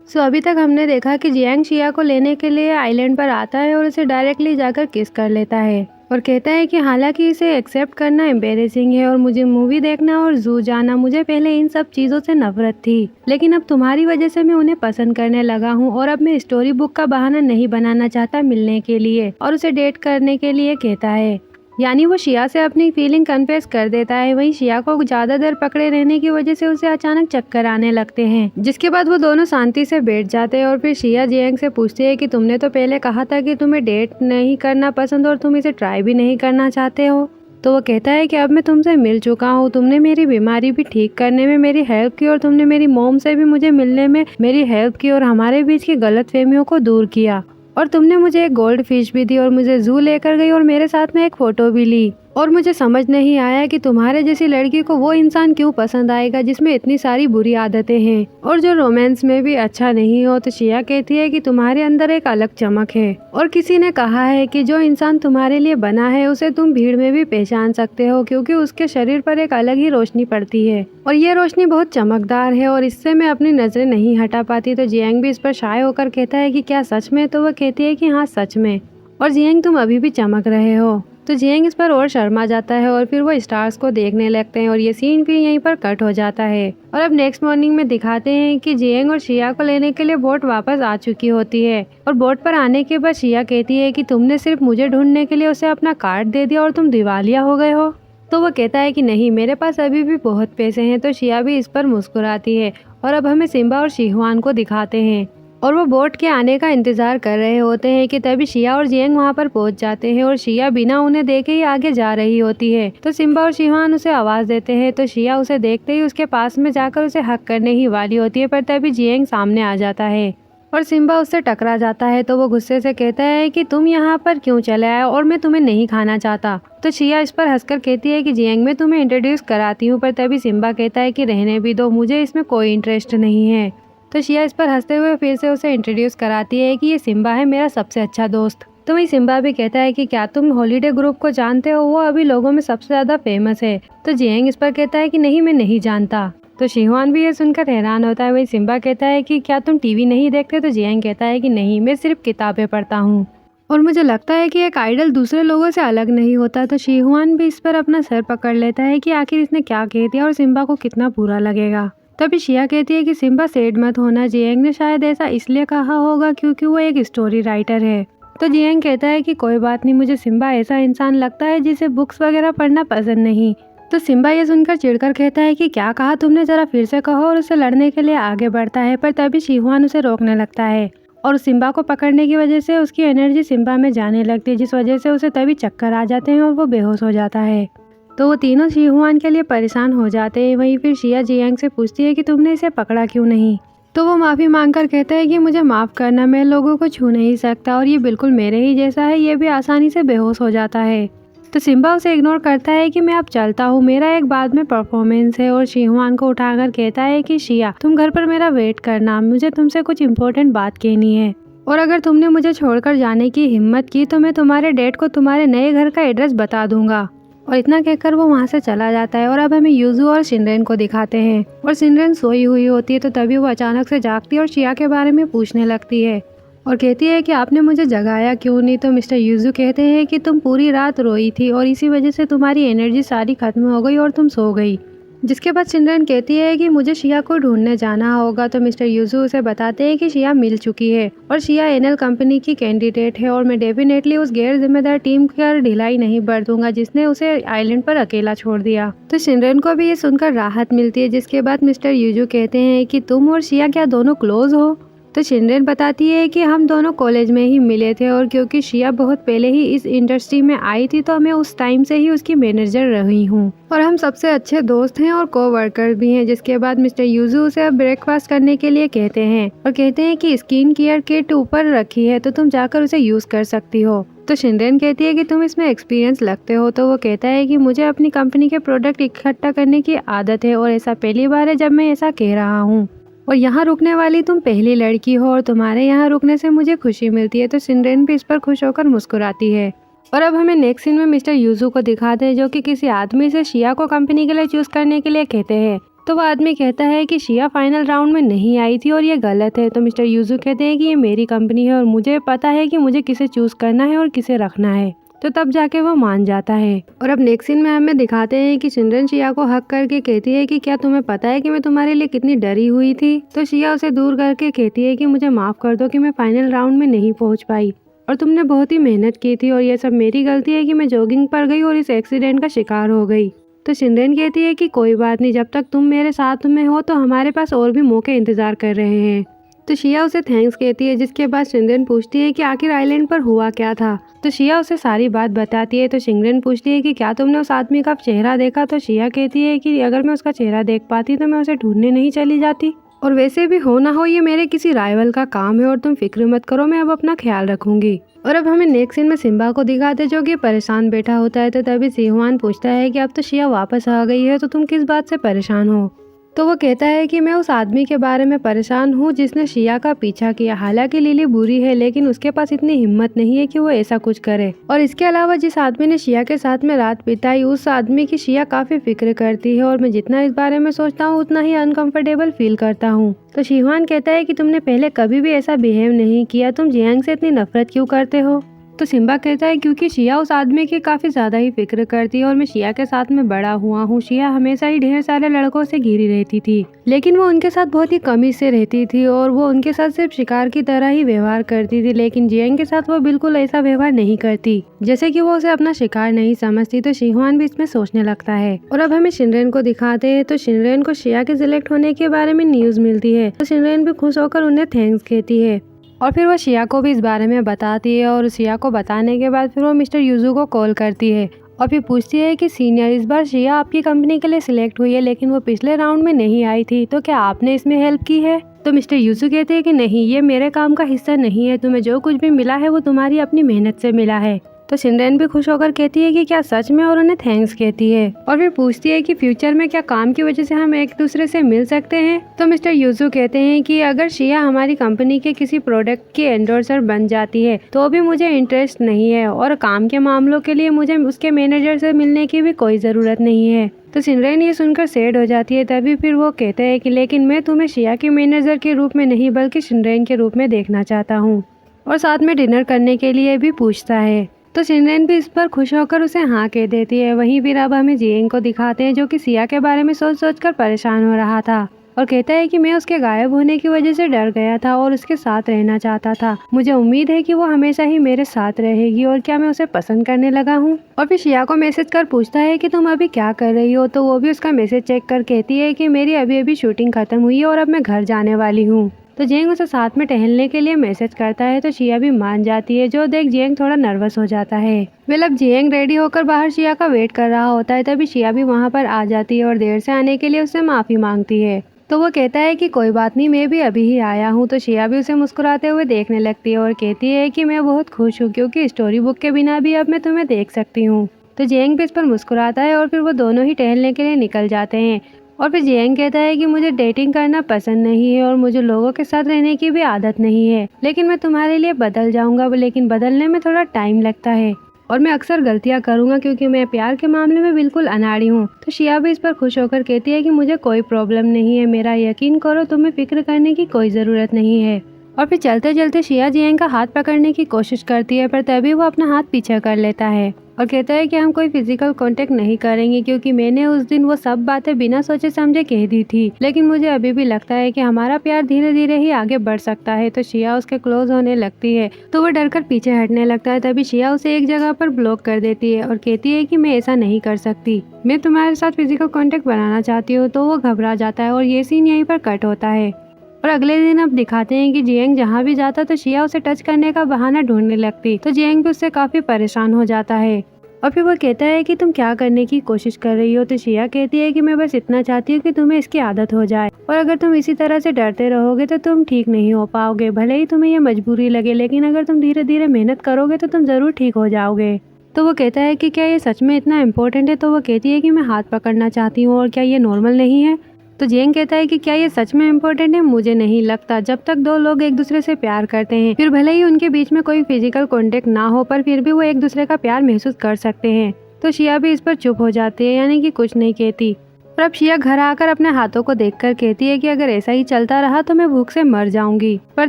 अभी तक हमने देखा कि जियांग शिया को लेने के लिए आइलैंड पर आता है और उसे डायरेक्टली जाकर किस कर लेता है और कहता है कि हालांकि इसे एक्सेप्ट करना एम्बेरेसिंग है और मुझे मूवी देखना और जू जाना, मुझे पहले इन सब चीज़ों से नफरत थी, लेकिन अब तुम्हारी वजह से मैं उन्हें पसंद करने लगा हूँ और अब मैं स्टोरी बुक का बहाना नहीं बनाना चाहता मिलने के लिए और उसे डेट करने के लिए कहता है। यानी वो शिया से अपनी फीलिंग कन्फेस कर देता है। वहीं शिया को ज्यादा देर पकड़े रहने की वजह से उसे अचानक चक्कर आने लगते हैं, जिसके बाद वो दोनों शांति से बैठ जाते हैं और फिर शिया जियांग से पूछती है कि तुमने तो पहले कहा था कि तुम्हें डेट नहीं करना पसंद और तुम इसे ट्राई भी नहीं करना चाहते हो। तो वो कहता है कि अब मैं तुमसे मिल चुका हूँ, तुमने मेरी बीमारी भी ठीक करने में मेरी हेल्प की और तुमने मेरी मॉम से भी मुझे मिलने में मेरी हेल्प की और हमारे बीच की गलतफहमियों को दूर किया और तुमने मुझे एक गोल्ड फिश भी दी और मुझे जू लेकर गई और मेरे साथ में एक फोटो भी ली। और मुझे समझ नहीं आया कि तुम्हारे जैसी लड़की को वो इंसान क्यों पसंद आएगा जिसमें इतनी सारी बुरी आदतें हैं और जो रोमांस में भी अच्छा नहीं हो। तो शिया कहती है कि तुम्हारे अंदर एक अलग चमक है और किसी ने कहा है कि जो इंसान तुम्हारे लिए बना है उसे तुम भीड़ में भी पहचान सकते हो क्योंकि उसके शरीर पर एक अलग ही रोशनी पड़ती है और ये रोशनी बहुत चमकदार है और इससे मैं अपनी नजरें नहीं हटा पाती। तो जियांग भी इस पर शाय होकर कहता है कि क्या सच में? तो वह कहती है कि हाँ सच में, और जियांग तुम अभी भी चमक रहे हो। तो जियांग इस पर और शर्मा जाता है और फिर वो स्टार्स को देखने लगते हैं और ये सीन भी यहीं पर कट हो जाता है। और अब नेक्स्ट मॉर्निंग में दिखाते हैं कि जियांग और शिया को लेने के लिए बोट वापस आ चुकी होती है और बोट पर आने के बाद शिया कहती है कि तुमने सिर्फ मुझे ढूंढने के लिए उसे अपना कार्ड दे दिया और तुम दिवालिया हो गए हो। तो वो कहता है कि नहीं, मेरे पास अभी भी बहुत पैसे हैं। तो शिया भी इस पर मुस्कुराती है और अब हमें सिम्बा और शिहुआन को दिखाते हैं और वो बोट के आने का इंतजार कर रहे होते हैं कि तभी शिया और जियांग वहां पर पहुंच जाते हैं और शिया बिना उन्हें देखे ही आगे जा रही होती है। तो सिम्बा और शिहुआन उसे आवाज देते हैं तो शिया उसे देखते ही उसके पास में जाकर उसे हक करने ही वाली होती है, पर तभी जियांग सामने आ जाता है और सिम्बा उससे टकरा जाता है। तो वो गुस्से से कहता है कि तुम यहाँ पर क्यों चले आए और मैं तुम्हें नहीं खाना चाहता। तो शिया इस पर हंसकर कहती है कि जियांग मैं तुम्हें इंट्रोड्यूस कराती हूँ, पर तभी सिम्बा कहता है कि रहने भी दो, मुझे इसमें कोई इंटरेस्ट नहीं है। तो शिया इस पर हंसते हुए फिर से उसे इंट्रोड्यूस कराती है कि ये सिम्बा है मेरा सबसे अच्छा दोस्त। तो वही सिम्बा भी कहता है कि क्या तुम हॉलीडे ग्रुप को जानते हो, वो अभी लोगों में सबसे ज्यादा फेमस है। तो जियांग इस पर कहता है कि नहीं, मैं नहीं जानता। तो शिहुआन भी ये सुनकर हैरान होता है। वही सिम्बा कहता है कि क्या तुम टीवी नहीं देखते? तो जियांग कहता है कि नहीं, मैं सिर्फ किताबें पढ़ता हूँ और मुझे लगता है कि एक आइडल दूसरे लोगों से अलग नहीं होता। तो शिहुआन भी इस पर अपना सर पकड़ लेता है कि आखिर इसने क्या कह दिया और सिम्बा को कितना बुरा लगेगा। तभी शिया कहती है कि सिम्बा सैड मत होना, जियांग ने शायद ऐसा इसलिए कहा होगा क्योंकि वो एक स्टोरी राइटर है। तो जियांग कहता है कि कोई बात नहीं, मुझे सिम्बा ऐसा इंसान लगता है जिसे बुक्स वगैरह पढ़ना पसंद नहीं। तो सिम्बा ये सुनकर चिढ़कर कहता है कि क्या कहा तुमने, जरा फिर से कहो, और उसे लड़ने के लिए आगे बढ़ता है, पर तभी शिहुआन उसे रोकने लगता है और सिम्बा को पकड़ने की वजह से उसकी एनर्जी सिम्बा में जाने लगती है, जिस वजह से उसे तभी चक्कर आ जाते हैं और वो बेहोश हो जाता है। तो वो तीनों शिहुआन के लिए परेशान हो जाते हैं। वहीं फिर शिया जियांग से पूछती है कि तुमने इसे पकड़ा क्यों नहीं। तो वो माफ़ी मांगकर कहता है कि मुझे माफ़ करना, मैं लोगों को छू नहीं सकता और ये बिल्कुल मेरे ही जैसा है, ये भी आसानी से बेहोश हो जाता है। तो सिम्बा उसे इग्नोर करता है कि मैं अब चलता हूँ, मेरा एक बाद में परफॉर्मेंस है, और शिहुआन को उठाकर कहता है कि शिया तुम घर पर मेरा वेट करना, मुझे तुमसे कुछ इम्पोर्टेंट बात कहनी है, और अगर तुमने मुझे छोड़कर जाने की हिम्मत की तो मैं तुम्हारे डैड को तुम्हारे नए घर का एड्रेस बता दूंगा। और इतना कहकर वो वहाँ से चला जाता है। और अब हमें यूजू और सिनरेन को दिखाते हैं और सिनरेन सोई हुई होती है। तो तभी वो अचानक से जागती है और शिया के बारे में पूछने लगती है और कहती है कि आपने मुझे जगाया क्यों नहीं। तो मिस्टर यूजू कहते हैं कि तुम पूरी रात रोई थी और इसी वजह से तुम्हारी एनर्जी सारी खत्म हो गई और तुम सो गई। जिसके बाद सिनरेन कहती है कि मुझे शिया को ढूंढने जाना होगा। तो मिस्टर यूजू उसे बताते हैं कि शिया मिल चुकी है और शिया एनएल कंपनी की कैंडिडेट है और मैं डेफिनेटली उस गैर जिम्मेदार टीम की ढिलाई नहीं बरतूंगा जिसने उसे आइलैंड पर अकेला छोड़ दिया। तो सिनरेन को भी ये सुनकर राहत मिलती है। जिसके बाद मिस्टर यूजू कहते हैं कि तुम और शिया क्या दोनों क्लोज हो। तो सिनरेन बताती है कि हम दोनों कॉलेज में ही मिले थे और क्योंकि शिया बहुत पहले ही इस इंडस्ट्री में आई थी तो मैं उस टाइम से ही उसकी मैनेजर रही हूँ और हम सबसे अच्छे दोस्त हैं और को-वर्कर भी हैं। जिसके बाद मिस्टर यूजू उसे अब ब्रेकफास्ट करने के लिए कहते हैं और कहते हैं कि स्किन केयर किट ऊपर रखी है तो तुम जाकर उसे यूज कर सकती हो। तो सिनरेन कहती है कि तुम इसमें एक्सपीरियंस लगते हो। तो वो कहता है कि मुझे अपनी कंपनी के प्रोडक्ट इकट्ठा करने की आदत है और ऐसा पहली बार है जब मैं ऐसा कह रहा हूँ और यहाँ रुकने वाली तुम पहली लड़की हो और तुम्हारे यहाँ रुकने से मुझे खुशी मिलती है। तो सिनरेन भी इस पर खुश होकर मुस्कुराती है। और अब हमें नेक्स्ट सीन में मिस्टर यूजू को दिखाते हैं जो कि किसी आदमी से शिया को कंपनी के लिए चूज करने के लिए कहते हैं तो वो आदमी कहता है कि शिया फाइनल राउंड में नहीं आई थी और ये गलत है। तो मिस्टर यूजू कहते हैं कि ये मेरी कंपनी है और मुझे पता है कि मुझे किसे चूज करना है और किसे रखना है। तो तब जाके वो मान जाता है। और अब नेक्स्ट सीन में हमें दिखाते हैं कि शिनरेन शिया को हक करके कहती है कि क्या तुम्हें पता है कि मैं तुम्हारे लिए कितनी डरी हुई थी। तो शिया उसे दूर करके कहती है कि मुझे माफ कर दो कि मैं फाइनल राउंड में नहीं पहुंच पाई और तुमने बहुत ही मेहनत की थी और ये सब मेरी गलती है कि मैं जॉगिंग पर गई और इस एक्सीडेंट का शिकार हो गई। तो शिनरेन कहती है कि कोई बात नहीं, जब तक तुम मेरे साथ में हो तो हमारे पास और भी मौके इंतजार कर रहे हैं। तो शिया उसे थैंक्स कहती है, जिसके बाद शिनरेन पूछती है कि आखिर आइलैंड पर हुआ क्या था। तो शिया उसे सारी बात बताती है। तो शिनरेन पूछती है कि क्या तुमने उस आदमी का चेहरा देखा। तो शिया कहती है कि अगर मैं उसका चेहरा देख पाती तो मैं उसे ढूंढने नहीं चली जाती, और वैसे भी हो ना हो ये मेरे किसी राइवल का काम है और तुम फिक्र मत करो, मैं अब अपना ख्याल रखूंगी। और अब हमें नेक्स्ट सीन में सिम्बा को दिखाते जो कि परेशान बैठा होता है। तो तभी सिहुआन पूछता है कि अब तो शिया वापस आ गई है तो तुम किस बात से परेशान हो। तो वो कहता है कि मैं उस आदमी के बारे में परेशान हूँ जिसने शिया का पीछा किया। हालांकि लिली बुरी है लेकिन उसके पास इतनी हिम्मत नहीं है कि वो ऐसा कुछ करे। और इसके अलावा जिस आदमी ने शिया के साथ में रात बिताई उस आदमी की शिया काफी फिक्र करती है और मैं जितना इस बारे में सोचता हूँ उतना ही अनकंफर्टेबल फील करता हूँ। तो शिहुआन कहता है कि तुमने पहले कभी भी ऐसा बिहेव नहीं किया, तुम जियांग से इतनी नफरत क्यों करते हो। तो सिम्बा कहता है क्योंकि शिया उस आदमी की काफी ज्यादा ही फिक्र करती है और मैं शिया के साथ में बड़ा हुआ हूँ। शिया हमेशा ही ढेर सारे लड़कों से घिरी रहती थी लेकिन वो उनके साथ बहुत ही कमी से रहती थी और वो उनके साथ सिर्फ शिकार की तरह ही व्यवहार करती थी। लेकिन जियांग के साथ वो बिल्कुल ऐसा व्यवहार नहीं करती, जैसे कि वो उसे अपना शिकार नहीं समझती। तो शिहुआन भी इसमें सोचने लगता है। और अब हमें शिनरेन को दिखाते हैं। तो शिनरेन को शिया के सिलेक्ट होने के बारे में न्यूज मिलती है। तो शिनरेन भी खुश होकर उन्हें थैंक्स कहती है और फिर वो शिया को भी इस बारे में बताती है। और शिया को बताने के बाद फिर वो मिस्टर यूजू को कॉल करती है और फिर पूछती है कि सीनियर, इस बार शिया आपकी कंपनी के लिए सिलेक्ट हुई है लेकिन वो पिछले राउंड में नहीं आई थी, तो क्या आपने इसमें हेल्प की है। तो मिस्टर यूजू कहते हैं कि नहीं, ये मेरे काम का हिस्सा नहीं है, तुम्हें जो कुछ भी मिला है वो तुम्हारी अपनी मेहनत से मिला है। तो शिनरेन भी खुश होकर कहती है कि क्या सच में, और उन्हें थैंक्स कहती है और फिर पूछती है कि फ्यूचर में क्या काम की वजह से हम एक दूसरे से मिल सकते हैं। तो मिस्टर यूजू कहते हैं कि अगर शिया हमारी कंपनी के किसी प्रोडक्ट की एंडोर्सर बन जाती है तो भी मुझे इंटरेस्ट नहीं है और काम के मामलों के लिए मुझे उसके मैनेजर से मिलने की भी कोई ज़रूरत नहीं है। तो शिनरेन ये सुनकर सैड हो जाती है। तभी फिर वो कहते हैं कि लेकिन मैं तुम्हें शिया के मैनेजर के रूप में नहीं बल्कि शिनरेन के रूप में देखना चाहता हूँ, और साथ में डिनर करने के लिए भी पूछता है। तो शिनरेन भी इस पर खुश होकर उसे हाँ कह देती है। वहीं फिर अब हमें जियांग को दिखाते हैं जो कि शिया के बारे में सोच सोच कर परेशान हो रहा था और कहता है कि मैं उसके गायब होने की वजह से डर गया था और उसके साथ रहना चाहता था। मुझे उम्मीद है कि वो हमेशा ही मेरे साथ रहेगी और क्या मैं उसे पसंद करने लगा हूँ। और फिर शिया को मैसेज कर पूछता है कि तुम अभी क्या कर रही हो। तो वो भी उसका मैसेज चेक कर कहती है कि मेरी अभी अभी शूटिंग खत्म हुई है और अब मैं घर जाने वाली हूँ। तो जियांग उसे साथ में टहलने के लिए मैसेज करता है। तो शिया भी मान जाती है। जो देख जियांग थोड़ा नर्वस हो जाता है। वेल अब जियांग रेडी होकर बाहर शिया का वेट कर रहा होता है। तभी शिया भी वहाँ पर आ जाती है और देर से आने के लिए उससे माफी मांगती है। तो वो कहता है कि कोई बात नहीं, मैं भी अभी ही आया हूँ। तो शिया भी उसे मुस्कुराते हुए देखने लगती है और कहती है कि मैं बहुत खुश हूँ क्योंकि स्टोरी बुक के बिना भी अब मैं तुम्हें देख सकती हूँ। तो जियांग भी इस पर मुस्कुराता है और फिर वो दोनों ही टहलने के लिए निकल जाते हैं। और फिर जियांग कहता है कि मुझे डेटिंग करना पसंद नहीं है और मुझे लोगों के साथ रहने की भी आदत नहीं है, लेकिन मैं तुम्हारे लिए बदल जाऊंगा, लेकिन बदलने में थोड़ा टाइम लगता है और मैं अक्सर गलतियां करूंगा क्योंकि मैं प्यार के मामले में बिल्कुल अनाड़ी हूँ। तो शिया भी इस पर खुश होकर कहती है कि मुझे कोई प्रॉब्लम नहीं है, मेरा यकीन करो, तुम्हें फिक्र करने की कोई ज़रूरत नहीं है। और फिर चलते चलते शिया जियांग का हाथ पकड़ने की कोशिश करती है पर तभी वो अपना हाथ पीछे कर लेता है और कहता है कि हम कोई फिजिकल कांटेक्ट नहीं करेंगे क्योंकि मैंने उस दिन वो सब बातें बिना सोचे समझे कह दी थी, लेकिन मुझे अभी भी लगता है कि हमारा प्यार धीरे धीरे ही आगे बढ़ सकता है। तो शिया उसके क्लोज होने लगती है तो वो डरकर पीछे हटने लगता है। तभी शिया उसे एक जगह पर ब्लॉक कर देती है और कहती है कि मैं ऐसा नहीं कर सकती, मैं तुम्हारे साथ फिजिकल कॉन्टेक्ट बनाना चाहती हूँ। तो वो घबरा जाता है और ये सीन यहीं पर कट होता है। और अगले दिन अब दिखाते हैं कि जियांग जहाँ भी जाता तो शिया उसे टच करने का बहाना ढूंढने लगती। तो जियांग भी उससे काफी परेशान हो जाता है और फिर वो कहता है कि तुम क्या करने की कोशिश कर रही हो। तो शिया कहती है कि मैं बस इतना चाहती हूँ कि तुम्हें इसकी आदत हो जाए और अगर तुम इसी तरह से डरते रहोगे तो तुम ठीक नहीं हो पाओगे। भले ही तुम्हें ये मजबूरी लगे लेकिन अगर तुम धीरे धीरे मेहनत करोगे तो तुम जरूर ठीक हो जाओगे। तो वो कहता है कि क्या ये सच में इतना इम्पोर्टेंट है। तो वो कहती है कि मैं हाथ पकड़ना चाहती हूँ और क्या ये नॉर्मल नहीं है। तो जियांग कहता है कि क्या ये सच में इम्पोर्टेंट है, मुझे नहीं लगता। जब तक दो लोग एक दूसरे से प्यार करते हैं फिर भले ही उनके बीच में कोई फिजिकल कांटेक्ट ना हो पर फिर भी वो एक दूसरे का प्यार महसूस कर सकते हैं। तो शिया भी इस पर चुप हो जाती है, यानी कि कुछ नहीं कहती। और अब शिया घर आकर अपने हाथों को देखकर कहती है कि अगर ऐसा ही चलता रहा तो मैं भूख से मर जाऊंगी। पर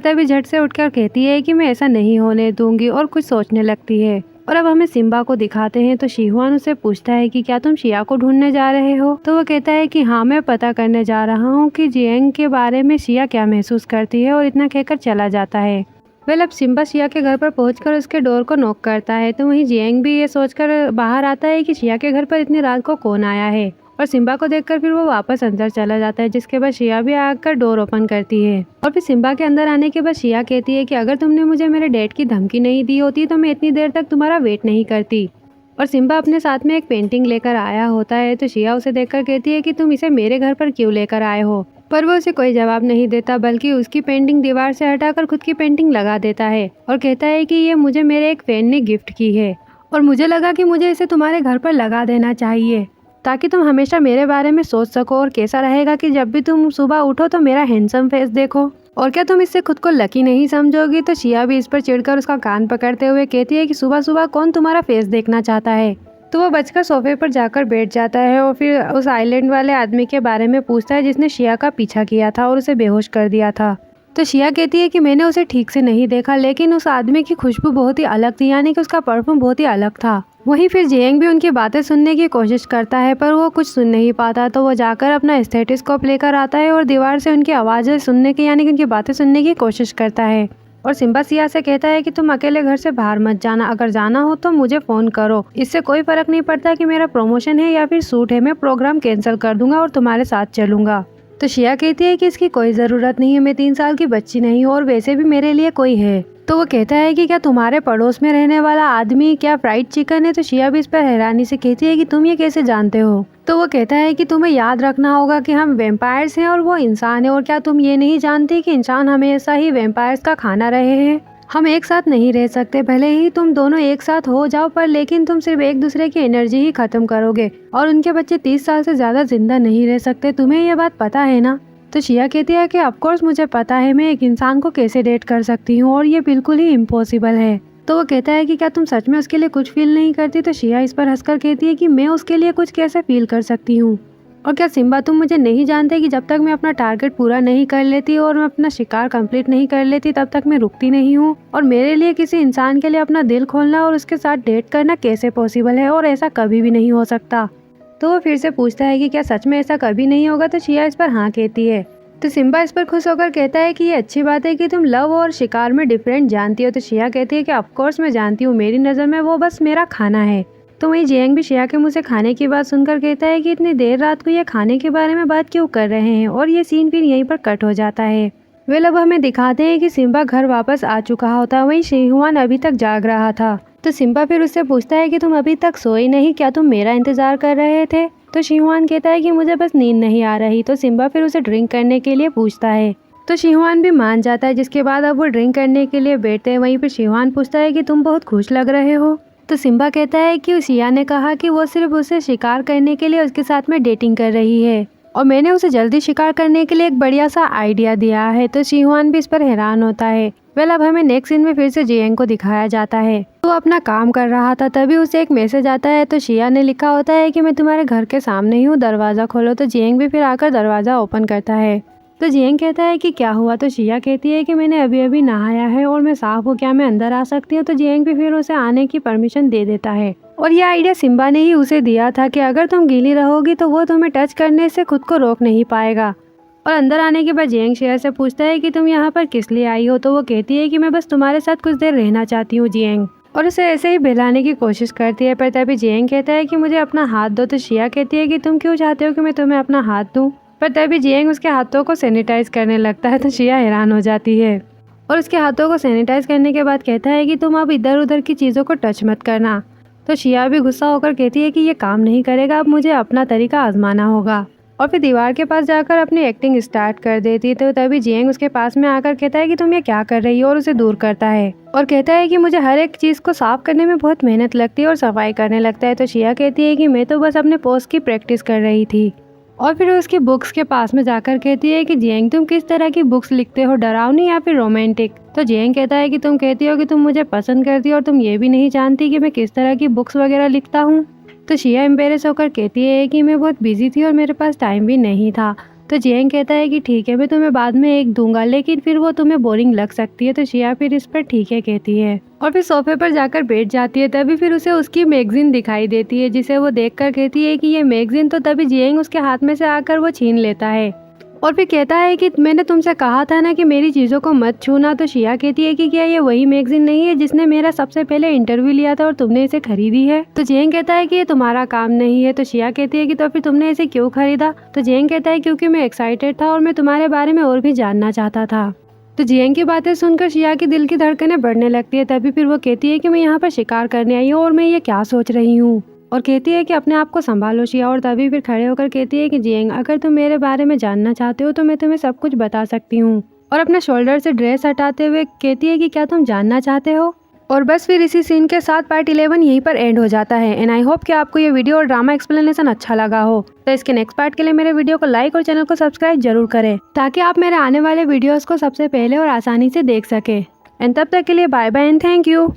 तभी झट से उठकर कहती है कि मैं ऐसा नहीं होने दूंगी और कुछ सोचने लगती है। और अब हमें सिम्बा को दिखाते हैं तो शिहुआन उससे पूछता है कि क्या तुम शिया को ढूंढने जा रहे हो। तो वो कहता है कि हाँ, मैं पता करने जा रहा हूँ कि जियांग के बारे में शिया क्या महसूस करती है, और इतना कहकर चला जाता है। अब सिम्बा शिया के घर पर पहुंचकर उसके डोर को नॉक करता है तो वहीं जियांग भी ये सोचकर बाहर आता है कि शिया के घर पर इतनी रात को कौन आया है। और सिम्बा को देखकर फिर वो वापस अंदर चला जाता है, जिसके बाद शिया भी आकर डोर ओपन करती है। और फिर सिम्बा के अंदर आने के बाद शिया कहती है कि अगर तुमने मुझे मेरे डैड की धमकी नहीं दी होती तो मैं इतनी देर तक तुम्हारा वेट नहीं करती। और सिम्बा अपने साथ में एक पेंटिंग लेकर आया होता है तो शिया उसे देखकर कहती है कि तुम इसे मेरे घर पर क्यों लेकर आए हो। पर वो उसे कोई जवाब नहीं देता, बल्कि उसकी पेंटिंग दीवार से हटाकर खुद की पेंटिंग लगा देता है और कहता है कि ये मुझे मेरे एक फैन ने गिफ्ट की है और मुझे लगा कि मुझे इसे तुम्हारे घर पर लगा देना चाहिए ताकि तुम हमेशा मेरे बारे में सोच सको, और कैसा रहेगा कि जब भी तुम सुबह उठो तो मेरा हैंडसम फेस देखो। और क्या तुम इससे खुद को लकी नहीं समझोगी। तो शिया भी इस पर चिढ़कर उसका कान पकड़ते हुए कहती है कि सुबह सुबह कौन तुम्हारा फेस देखना चाहता है। तो वो बचकर सोफे पर जाकर बैठ जाता है और फिर उस आइलैंड वाले आदमी के बारे में पूछता है जिसने शिया का पीछा किया था और उसे बेहोश कर दिया था। तो शिया कहती है कि मैंने उसे ठीक से नहीं देखा, लेकिन उस आदमी की खुशबू बहुत ही अलग थी, यानी कि उसका परफ्यूम बहुत ही अलग था। वहीं फिर जियांग भी उनकी बातें सुनने की कोशिश करता है पर वो कुछ सुन नहीं पाता। तो वो जाकर अपना स्टेथोस्कोप लेकर आता है और दीवार से उनकी आवाज़ें सुनने की, यानी कि उनकी बातें सुनने की कोशिश करता है। और सिम्बा शिया से कहता है कि तुम अकेले घर से बाहर मत जाना, अगर जाना हो तो मुझे फ़ोन करो। इससे कोई फ़र्क नहीं पड़ता कि मेरा प्रमोशन है या फिर शूट है, मैं प्रोग्राम कैंसिल कर दूंगा और तुम्हारे साथ चलूंगा। तो शिया कहती है कि इसकी कोई ज़रूरत नहीं है, मैं 3 साल की बच्ची नहीं हूँ और वैसे भी मेरे लिए कोई है। तो वो कहता है कि क्या तुम्हारे पड़ोस में रहने वाला आदमी क्या फ्राइड चिकन है। तो शिया भी इस पर हैरानी से कहती है कि तुम ये कैसे जानते हो। तो वो कहता है कि तुम्हें याद रखना होगा कि हम वैम्पायर्स हैं और वो इंसान है, और क्या तुम ये नहीं जानती कि इंसान हमेशा ही वैम्पायर्स का खाना रहे हैं। हम एक साथ नहीं रह सकते, भले ही तुम दोनों एक साथ हो जाओ, पर लेकिन तुम सिर्फ एक दूसरे की एनर्जी ही खत्म करोगे, और उनके बच्चे 30 साल से ज्यादा जिंदा नहीं रह सकते। तुम्हें ये बात पता है ना। तो शिया कहती है कि ऑफ कोर्स मुझे पता है, मैं एक इंसान को कैसे डेट कर सकती हूँ और ये बिल्कुल ही इम्पॉसिबल है। तो वो कहता है कि क्या तुम सच में उसके लिए कुछ फील नहीं करती। तो शिया इस पर हंसकर कहती है कि मैं उसके लिए कुछ कैसे फील कर सकती हूँ, और क्या सिम्बा तुम मुझे नहीं जानते कि जब तक मैं अपना टारगेट पूरा नहीं कर लेती और मैं अपना शिकार कंप्लीट नहीं कर लेती तब तक मैं रुकती नहीं हूँ। और मेरे लिए किसी इंसान के लिए अपना दिल खोलना और उसके साथ डेट करना कैसे पॉसिबल है, और ऐसा कभी भी नहीं हो सकता। तो वो फिर से पूछता है कि क्या सच में ऐसा कभी नहीं होगा। तो शिया इस पर हाँ कहती है। तो सिम्बा इस पर खुश होकर कहता है कि ये अच्छी बात है कि तुम लव और शिकार में डिफरेंट जानती हो। तो शिया कहती है कि ऑफकोर्स मैं जानती हूँ, मेरी नज़र में वो बस मेरा खाना है। तो वहीं जियांग भी शिया के मुँह से खाने की बात सुनकर कहता है कि इतनी देर रात को ये खाने के बारे में बात क्यों कर रहे हैं, और ये सीन फिर यहीं पर कट हो जाता है। वे लोग हमें दिखाते हैं कि सिम्बा घर वापस आ चुका होता, वहीं शिहुआन अभी तक जाग रहा था। तो सिम्बा फिर उससे पूछता है कि तुम अभी तक सोई नहीं, क्या तुम मेरा इंतजार कर रहे थे। तो शिहुआन कहता है कि मुझे बस नींद नहीं आ रही। तो सिम्बा फिर उसे ड्रिंक करने के लिए पूछता है। तो शिहुआन भी मान जाता है, जिसके बाद अब वो ड्रिंक करने के लिए बैठते हैं। वहीं पर शिहुआन पूछता है कि तुम बहुत खुश लग रहे हो। तो सिम्बा कहता है कि शिया ने कहा कि वो सिर्फ उसे शिकार करने के लिए उसके साथ में डेटिंग कर रही है, और मैंने उसे जल्दी शिकार करने के लिए एक बढ़िया सा आइडिया दिया है। तो शिहुआन भी इस पर हैरान होता है। अब हमें नेक्स्ट सीन में फिर से जियांग को दिखाया जाता है। तो अपना काम कर रहा था, तभी उसे एक मैसेज आता है। तो शिया ने लिखा होता है कि मैं तुम्हारे घर के सामने ही हूँ, दरवाज़ा खोलो। तो जियांग भी फिर आकर दरवाज़ा ओपन करता है। तो जियांग कहता है कि क्या हुआ। तो शिया कहती है कि मैंने अभी अभी नहाया है और मैं साफ हूँ, क्या मैं अंदर आ सकती हूँ। तो जियांग भी फिर उसे आने की परमिशन दे देता है, और यह आइडिया सिम्बा ने ही उसे दिया था कि अगर तुम गीली रहोगी तो वो तुम्हें टच करने से खुद को रोक नहीं पाएगा। और अंदर आने के बाद जियांग शिया से पूछता है कि तुम यहाँ पर किस लिए आई हो। तो वो कहती है कि मैं बस तुम्हारे साथ कुछ देर रहना चाहती हूँ जियांग, और उसे ऐसे ही बहलाने की कोशिश करती है। पर तभी जियांग कहता है कि मुझे अपना हाथ दो। तो शिया कहती है कि तुम क्यों चाहते हो कि मैं तुम्हें अपना हाथ दूँ। पर तभी जियांग उसके हाथों को सैनिटाइज करने लगता है। तो शिया हैरान हो जाती है और उसके हाथों को सैनिटाइज करने के बाद कहता है कि तुम अब इधर उधर की चीज़ों को टच मत करना। तो शिया भी गुस्सा होकर कहती है कि ये काम नहीं करेगा, अब मुझे अपना तरीका आजमाना होगा, और फिर दीवार के पास जाकर अपनी एक्टिंग स्टार्ट कर देती है। तो तभी जियांग उसके पास में आकर कहता है कि तुम ये क्या कर रही हो, और उसे दूर करता है और कहता है कि मुझे हर एक चीज़ को साफ करने में बहुत मेहनत लगती है और सफाई करने लगता है। तो शिया कहती है कि मैं तो बस अपने पोस्ट की प्रैक्टिस कर रही थी, और फिर उसकी बुक्स के पास में जाकर कहती है कि जियांग तुम किस तरह की बुक्स लिखते हो, डरावनी या फिर रोमांटिक। तो जियांग कहता है कि तुम कहती हो कि तुम मुझे पसंद करती हो और तुम ये भी नहीं जानती कि मैं किस तरह की बुक्स वगैरह लिखता हूँ। तो शिया एम्बेरस होकर कहती है कि मैं बहुत बिजी थी और मेरे पास टाइम भी नहीं था। तो जियांग कहता है कि ठीक है, मैं तुम्हें बाद में एक दूंगा, लेकिन फिर वो तुम्हें बोरिंग लग सकती है। तो शिया फिर इस पर ठीक है कहती है और फिर सोफे पर जाकर बैठ जाती है। तभी फिर उसे उसकी मैगजीन दिखाई देती है, जिसे वो देखकर कहती है कि ये मैगजीन। तो तभी जियांग उसके हाथ में से आकर वो छीन लेता है और फिर कहता है कि मैंने तुमसे कहा था ना कि मेरी चीज़ों को मत छूना। तो शिया कहती है कि क्या ये वही मैगजीन नहीं है जिसने मेरा सबसे पहले इंटरव्यू लिया था और तुमने इसे खरीदी है। तो जियांग कहता है कि ये तुम्हारा काम नहीं है। तो शिया कहती है कि तो फिर तुमने इसे क्यों खरीदा। तो जियांग कहता है क्योंकि मैं एक्साइटेड था और मैं तुम्हारे बारे में और भी जानना चाहता था। तो जियांग की बातें सुनकर शिया की दिल की धड़कनें बढ़ने लगती है। तभी फिर वो कहती है कि मैं यहाँ पर शिकार करने आई हूँ और मैं ये क्या सोच रही हूँ, और कहती है कि अपने आप को संभालो शिया। और तभी फिर खड़े होकर कहती है कि जियांग, अगर तुम मेरे बारे में जानना चाहते हो तो मैं तुम्हें सब कुछ बता सकती हूँ। और अपने शोल्डर से ड्रेस हटाते हुए कहती है कि क्या तुम जानना चाहते हो। और बस फिर इसी सीन के साथ पार्ट 11 यहीं पर एंड हो जाता है। एंड आई होप कि आपको ये वीडियो और ड्रामा एक्सप्लेनेशन अच्छा लगा हो। तो इसके नेक्स्ट पार्ट के लिए मेरे वीडियो को लाइक और चैनल को सब्सक्राइब जरूर करें, ताकि आप मेरे आने वाले वीडियोस को सबसे पहले और आसानी से देख सके। एंड तब तक के लिए bye bye and thank you.